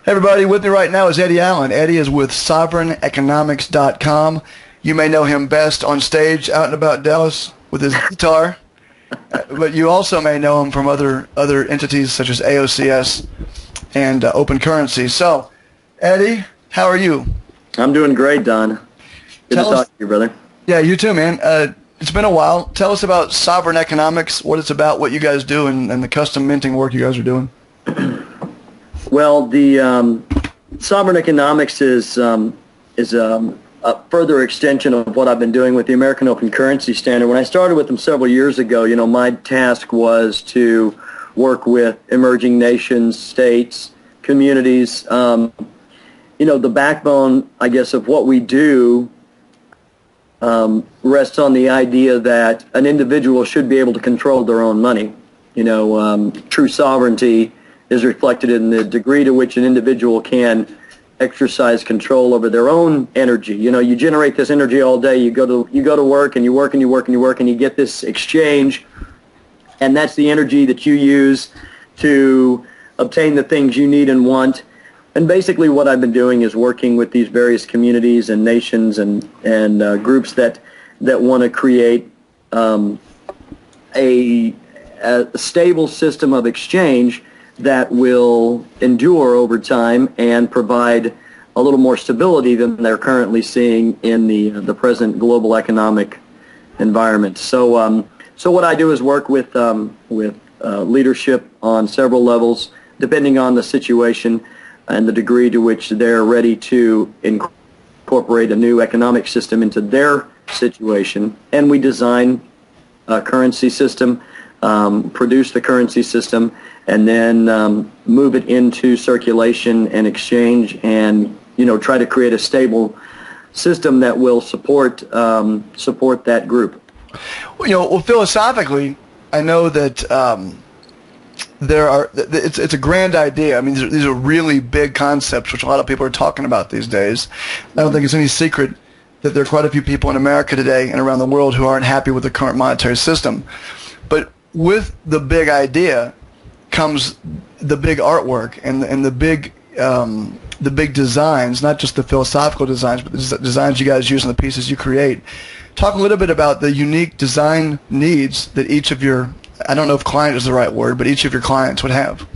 Hey everybody, with me right now is Eddie Allen. Eddie is with SovereignEconomics.com. You may know him best on stage out and about Dallas with his guitar, but you also may know him from other entities such as AOCS and Open Currency. So, Eddie, how are you? I'm doing great, Don. Good to talk to you, brother. Yeah, you too, man. It's been a while. Tell us about Sovereign Economics, what it's about, what you guys do, and the custom minting work you guys are doing. Well, the Sovereign Economics is a further extension of what I've been doing with the American Open Currency Standard. When I started with them several years ago, my task was to work with emerging nations, states, communities. The backbone, I guess, of what we do rests on the idea that an individual should be able to control their own money. True sovereignty is reflected in the degree to which an individual can exercise control over their own energy. You generate this energy all day. You go to work and you work and you work and you work and you get this exchange, and that's the energy that you use to obtain the things you need and want. And basically what I've been doing is working with these various communities and nations and groups that want to create a stable system of exchange that will endure over time and provide a little more stability than they're currently seeing in the present global economic environment. So what I do is work with leadership on several levels, depending on the situation and the degree to which they're ready to incorporate a new economic system into their situation. And we design a currency system, produce the currency system, and then move it into circulation and exchange, and try to create a stable system that will support that group. Well, philosophically, I know that it's a grand idea. I mean, these are really big concepts, which a lot of people are talking about these days. I don't think it's any secret that there are quite a few people in America today and around the world who aren't happy with the current monetary system. But with the big idea comes the big artwork and the big designs, not just the philosophical designs, but the designs you guys use and the pieces you create. Talk a little bit about the unique design needs that each of your, I don't know if client is the right word, but each of your clients would have.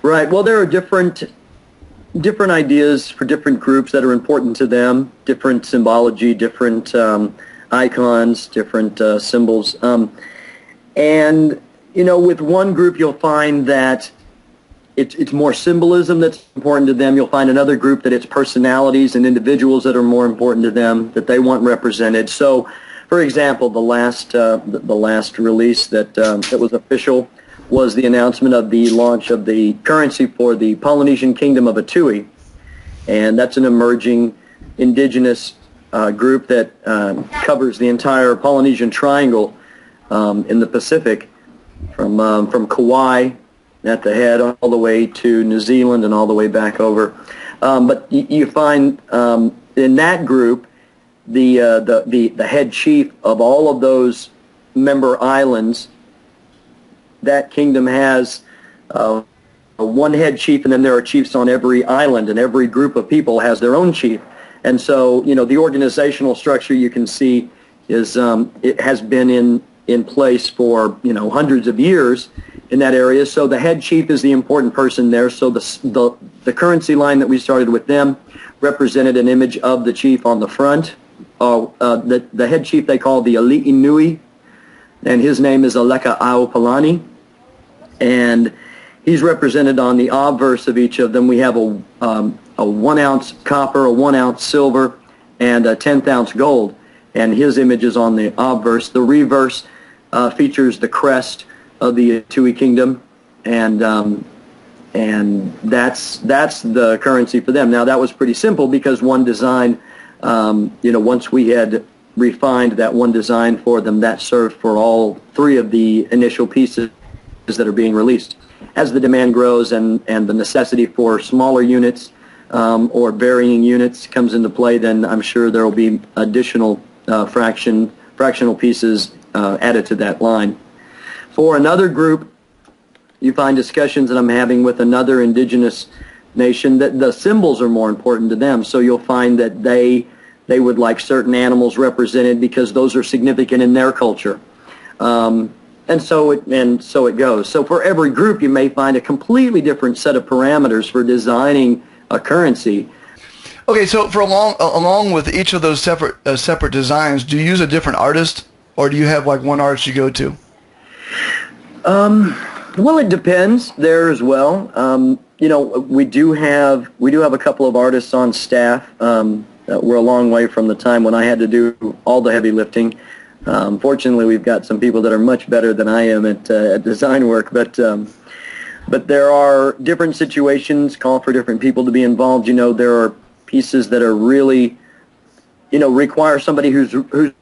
Right. Well, there are different ideas for different groups that are important to them, different symbology, different icons, different symbols. And with one group, you'll find that it's more symbolism that's important to them. You'll find another group that it's personalities and individuals that are more important to them, that they want represented. So, for example, the last release that was official was the announcement of the launch of the currency for the Polynesian Kingdom of Atui, and that's an emerging indigenous group that covers the entire Polynesian Triangle in the Pacific, from Kauai at the head all the way to New Zealand and all the way back over. But you find in that group the head chief of all of those member islands. That kingdom has one head chief, and then there are chiefs on every island, and every group of people has their own chief. And so the organizational structure, you can see, is it has been in place for hundreds of years in that area. So the head chief is the important person there. So the currency line that we started with them represented an image of the chief on the front. The head chief they call the Ali'i Nui, and his name is Aleka Aopalani, and he's represented on the obverse of each of them. We have a 1 ounce copper, a 1 ounce silver, and a 10th ounce gold, and his image is on the obverse. The reverse features the crest of the Tui Kingdom, and that's the currency for them. Now, that was pretty simple because one design, once we had refined that one design for them, that served for all three of the initial pieces that are being released. As the demand grows and the necessity for smaller units or varying units comes into play, then I'm sure there will be additional fractional pieces added to that line. For another group, you find discussions that I'm having with another indigenous nation, that the symbols are more important to them. So you'll find that they would like certain animals represented because those are significant in their culture. And so it goes. So for every group, you may find a completely different set of parameters for designing a currency. Okay, so for along with each of those separate designs, do you use a different artist, or do you have like one artist you go to? Well, it depends there as well. We do have a couple of artists on staff. We're a long way from the time when I had to do all the heavy lifting. Fortunately, we've got some people that are much better than I am at design work, but there are different situations call for different people to be involved. There are pieces that are really, require somebody who's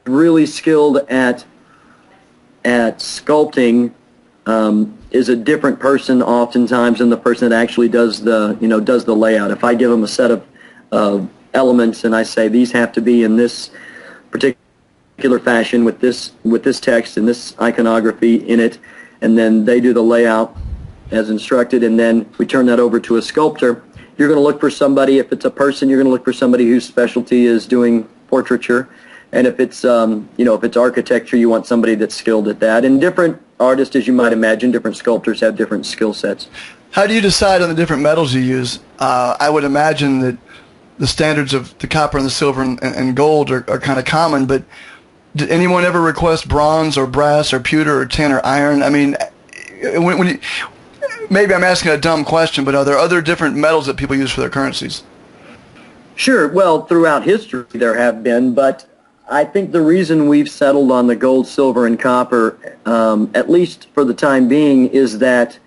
really skilled at sculpting. Is a different person oftentimes than the person that actually does the layout. If I give them a set of elements and I say these have to be in this particular fashion with this text and this iconography in it, and then they do the layout as instructed, and then we turn that over to a sculptor. You're going to look for somebody. If it's a person, you're going to look for somebody whose specialty is doing portraiture, and if it's if it's architecture, you want somebody that's skilled at that. And different artists, as you might imagine, different sculptors have different skill sets. How do you decide on the different metals you use? I would imagine that the standards of the copper and the silver and gold are kind of common, but did anyone ever request bronze or brass or pewter or tin or iron? I mean, maybe I'm asking a dumb question, but are there other different metals that people use for their currencies? Sure. Well, throughout history there have been, but I think the reason we've settled on the gold, silver, and copper, at least for the time being, is that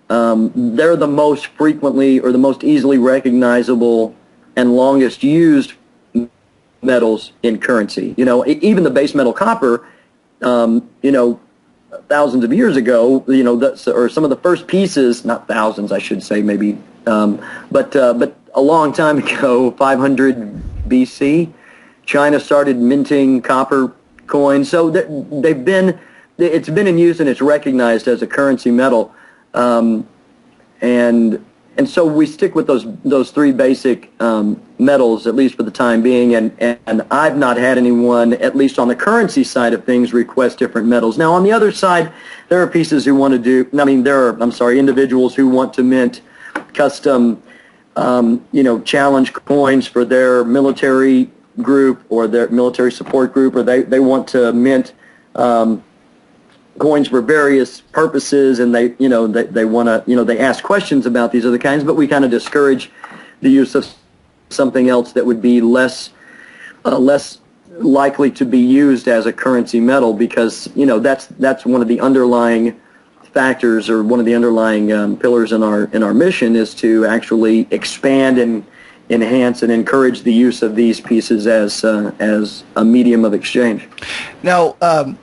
they're the most frequently or the most easily recognizable and longest used metals in currency. Even the base metal copper, thousands of years ago, or some of the first pieces, not thousands, I should say, maybe, but a long time ago, 500 BC, China started minting copper coins. So it's been in use and it's recognized as a currency metal, and so we stick with those three basic metals, at least for the time being, and I've not had anyone, at least on the currency side of things, request different metals. Now, on the other side, there are pieces who want to individuals who want to mint custom, challenge coins for their military group or their military support group, or they want to mint coins for various purposes, and they want to, they ask questions about these other kinds, but we kind of discourage the use of something else that would be less likely to be used as a currency metal, because that's one of the underlying factors, or one of the underlying pillars in our mission, is to actually expand and enhance and encourage the use of these pieces as a medium of exchange. Now,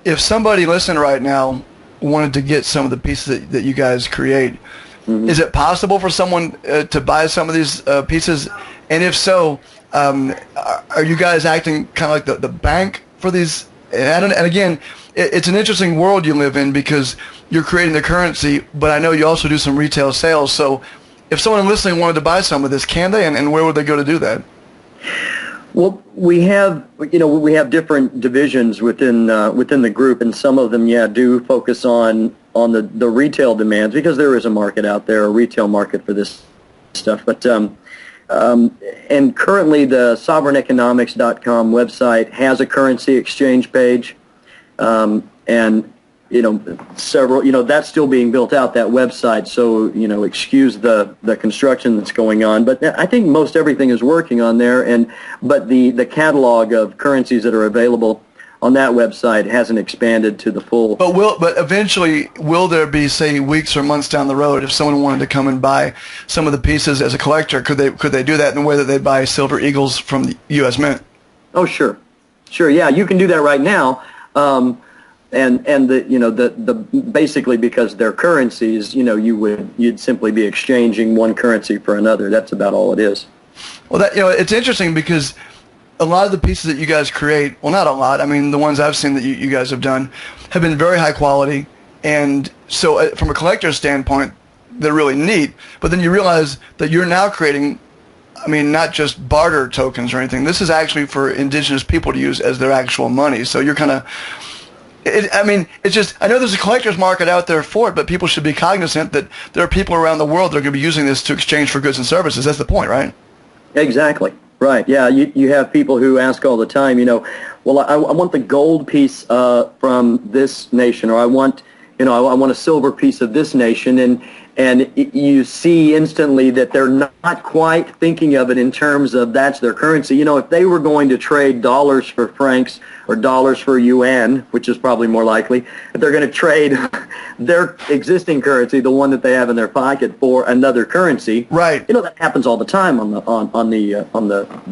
if somebody listening right now wanted to get some of the pieces that you guys create, mm-hmm. Is it possible for someone to buy some of these pieces? And if so, are you guys acting kind of like the bank for these? And again, it's an interesting world you live in, because you're creating the currency, but I know you also do some retail sales. So if someone listening wanted to buy some of this, can they, and where would they go to do that? Well, we have different divisions within the group, and some of them, do focus on the retail demands, because there is a market out there, a retail market for this stuff. But and currently, the sovereigneconomics.com website has a currency exchange page, and several, that's still being built out, that website, so, excuse the construction that's going on. But I think most everything is working on there, but the catalog of currencies that are available on that website hasn't expanded to the full. But eventually, will there be, say, weeks or months down the road, if someone wanted to come and buy some of the pieces as a collector, could they do that in a way that they buy Silver Eagles from the U.S. Mint? Oh, sure, yeah, you can do that right now. And basically, because they're currencies, you'd simply be exchanging one currency for another. That's about all it is. Well, it's interesting, because a lot of the pieces that you guys create, well, not a lot, I mean, the ones I've seen that you guys have done have been very high quality, and so from a collector's standpoint, they're really neat. But then you realize that you're now creating, I mean, not just barter tokens or anything. This is actually for indigenous people to use as their actual money. So you're kind of, I mean, it's just, I know there's a collector's market out there for it, but people should be cognizant that there are people around the world that are going to be using this to exchange for goods and services. That's the point, right? Exactly. Right. Yeah. You have people who ask all the time, well, I want the gold piece from this nation, or I want a silver piece of this nation, and you see instantly that they're not quite thinking of it in terms of that's their currency. If they were going to trade dollars for francs or dollars for yuan, which is probably more likely, if they're going to trade their existing currency, the one that they have in their pocket, for another currency, right? That happens all the time on the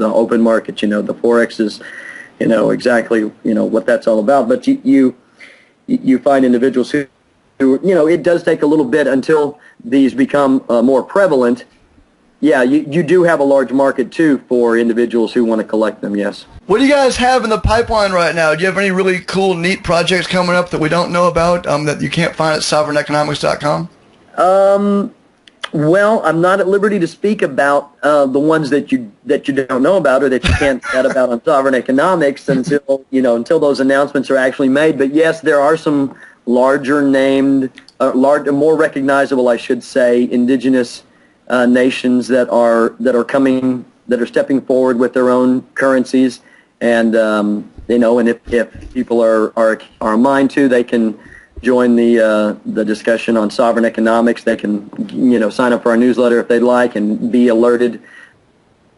open market. The forex is, exactly what that's all about. But you find individuals who it does take a little bit until these become more prevalent. Yeah, you do have a large market, too, for individuals who want to collect them, yes. What do you guys have in the pipeline right now? Do you have any really cool, neat projects coming up that we don't know about that you can't find at sovereigneconomics.com? Well, I'm not at liberty to speak about the ones that you don't know about or that you can't chat about on Sovereign Economics until those announcements are actually made. But yes, there are some larger named, more recognizable, I should say, indigenous nations that are stepping forward with their own currencies, and and if people are mind to, they can join the discussion on Sovereign Economics. They can sign up for our newsletter if they'd like and be alerted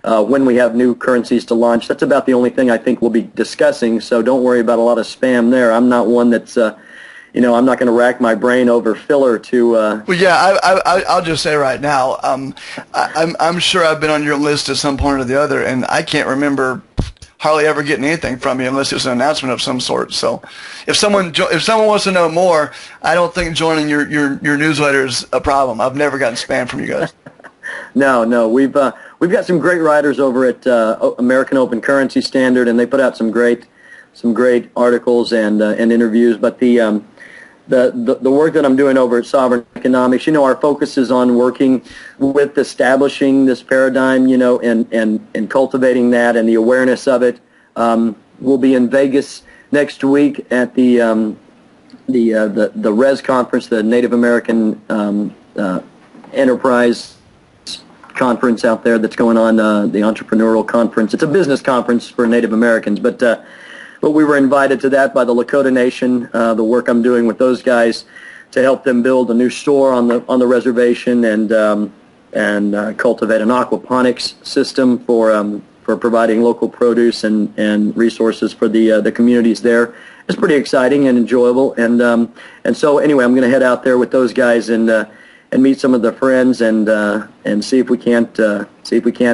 when we have new currencies to launch. That's about the only thing I think we'll be discussing. So don't worry about a lot of spam there. I'm not one that's I'm not going to rack my brain over filler to. Well, yeah, I'll just say right now, I'm sure I've been on your list at some point or the other, and I can't remember hardly ever getting anything from you unless it was an announcement of some sort. So, if someone wants to know more, I don't think joining your newsletter is a problem. I've never gotten spam from you guys. No, we've got some great writers over at American Open Currency Standard, and they put out some great articles and interviews. But the work that I'm doing over at Sovereign Economics, our focus is on working with establishing this paradigm, and cultivating that and the awareness of it. We'll be in Vegas next week at the RES conference, the Native American Enterprise conference out there that's going on, the entrepreneurial conference. It's a business conference for Native Americans, but we were invited to that by the Lakota Nation. The work I'm doing with those guys to help them build a new store on the reservation and cultivate an aquaponics system for providing local produce and resources for the communities there. It's pretty exciting and enjoyable. And so anyway, I'm going to head out there with those guys and meet some of their friends and see if we can't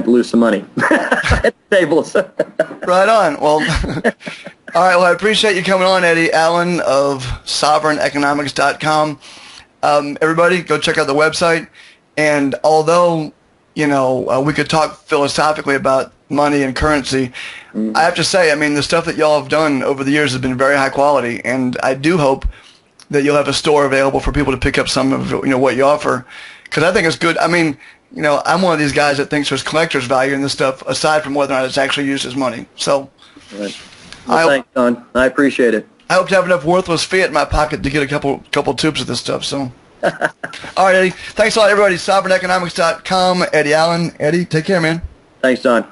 lose some money at the tables. Right on. Well, all right. Well, I appreciate you coming on, Eddie Allen of SovereignEconomics.com. Everybody, go check out the website. And although we could talk philosophically about money and currency, I have to say, I mean, the stuff that y'all have done over the years has been very high quality, and I do hope that you'll have a store available for people to pick up some of what you offer, because I think it's good. I mean, I'm one of these guys that thinks there's collector's value in this stuff aside from whether or not it's actually used as money. So, right. Well, thanks, Don. I appreciate it. I hope to have enough worthless fiat in my pocket to get a couple tubes of this stuff. So, all right, Eddie. Thanks a lot, everybody. SovereignEconomics.com. Eddie Allen. Eddie, take care, man. Thanks, Don.